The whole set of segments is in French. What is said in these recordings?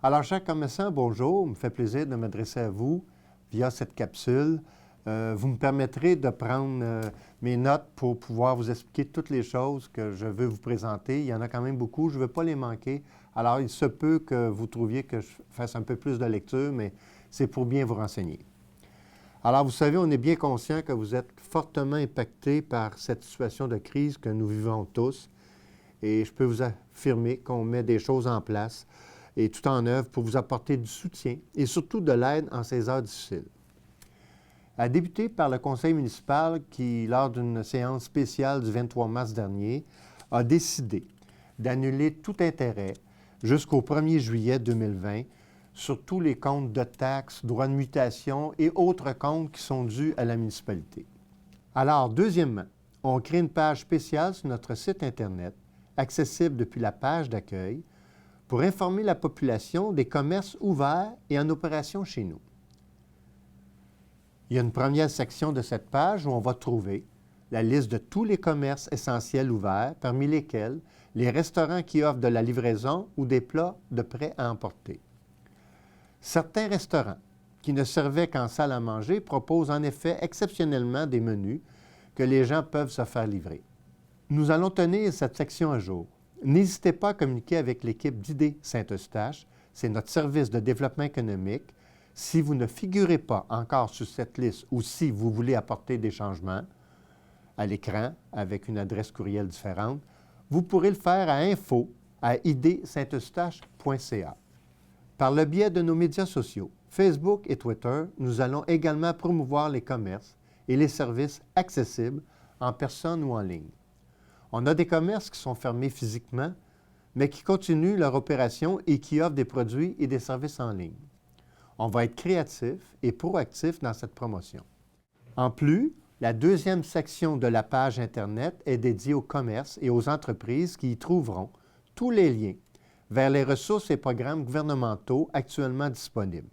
Alors, chers commerçants, bonjour. Il me fait plaisir de m'adresser à vous via cette capsule. Vous me permettrez de prendre mes notes pour pouvoir vous expliquer toutes les choses que je veux vous présenter. Il y en a quand même beaucoup, je ne veux pas les manquer. Alors, il se peut que vous trouviez que je fasse un peu plus de lecture, mais c'est pour bien vous renseigner. Alors, vous savez, on est bien conscient que vous êtes fortement impacté par cette situation de crise que nous vivons tous. Et je peux vous affirmer qu'on met des choses en place et tout en œuvre pour vous apporter du soutien et surtout de l'aide en ces heures difficiles. A débuté par le conseil municipal qui, lors d'une séance spéciale du 23 mars dernier, a décidé d'annuler tout intérêt jusqu'au 1er juillet 2020 sur tous les comptes de taxes, droits de mutation et autres comptes qui sont dus à la municipalité. Alors, deuxièmement, on crée une page spéciale sur notre site Internet, accessible depuis la page d'accueil, pour informer la population des commerces ouverts et en opération chez nous. Il y a une première section de cette page où on va trouver la liste de tous les commerces essentiels ouverts, parmi lesquels les restaurants qui offrent de la livraison ou des plats de prêt à emporter. Certains restaurants qui ne servaient qu'en salle à manger proposent en effet exceptionnellement des menus que les gens peuvent se faire livrer. Nous allons tenir cette section à jour. N'hésitez pas à communiquer avec l'équipe d'Idées Saint-Eustache, c'est notre service de développement économique. Si vous ne figurez pas encore sur cette liste ou si vous voulez apporter des changements à l'écran avec une adresse courriel différente, vous pourrez le faire à info@idsainteustache.ca. Par le biais de nos médias sociaux, Facebook et Twitter, nous allons également promouvoir les commerces et les services accessibles en personne ou en ligne. On a des commerces qui sont fermés physiquement, mais qui continuent leur opération et qui offrent des produits et des services en ligne. On va être créatif et proactif dans cette promotion. En plus, la deuxième section de la page Internet est dédiée aux commerces et aux entreprises qui y trouveront tous les liens vers les ressources et programmes gouvernementaux actuellement disponibles.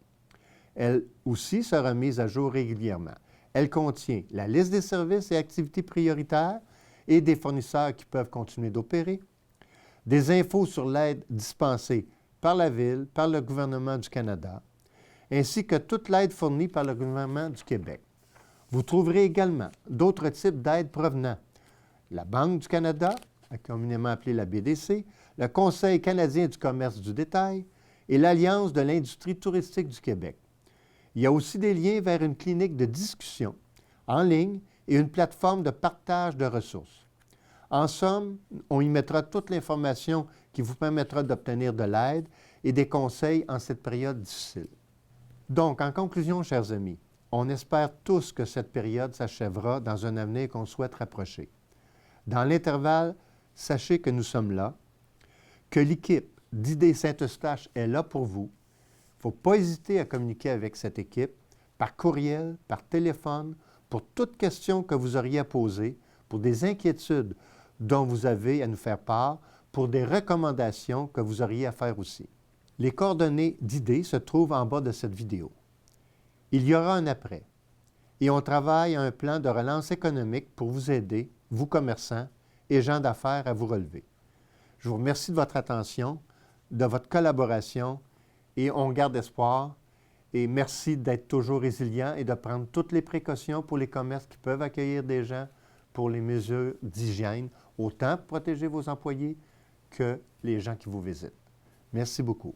Elle aussi sera mise à jour régulièrement. Elle contient la liste des services et activités prioritaires et des fournisseurs qui peuvent continuer d'opérer, des infos sur l'aide dispensée par la Ville, par le gouvernement du Canada, ainsi que toute l'aide fournie par le gouvernement du Québec. Vous trouverez également d'autres types d'aides provenant de la Banque du Canada, communément appelée la BDC, le Conseil canadien du commerce du détail et l'Alliance de l'industrie touristique du Québec. Il y a aussi des liens vers une clinique de discussion en ligne et une plateforme de partage de ressources. En somme, on y mettra toute l'information qui vous permettra d'obtenir de l'aide et des conseils en cette période difficile. Donc, en conclusion, chers amis, on espère tous que cette période s'achèvera dans un avenir qu'on souhaite rapprocher. Dans l'intervalle, sachez que nous sommes là, que l'équipe d'Idées Saint-Eustache est là pour vous. Il ne faut pas hésiter à communiquer avec cette équipe par courriel, par téléphone, pour toute question que vous auriez à poser, pour des inquiétudes dont vous avez à nous faire part, pour des recommandations que vous auriez à faire aussi. Les coordonnées d'Idées se trouvent en bas de cette vidéo. Il y aura un après et on travaille à un plan de relance économique pour vous aider, vous commerçants et gens d'affaires, à vous relever. Je vous remercie de votre attention, de votre collaboration et on garde espoir. Et merci d'être toujours résilient et de prendre toutes les précautions pour les commerces qui peuvent accueillir des gens, pour les mesures d'hygiène, autant pour protéger vos employés que les gens qui vous visitent. Merci beaucoup.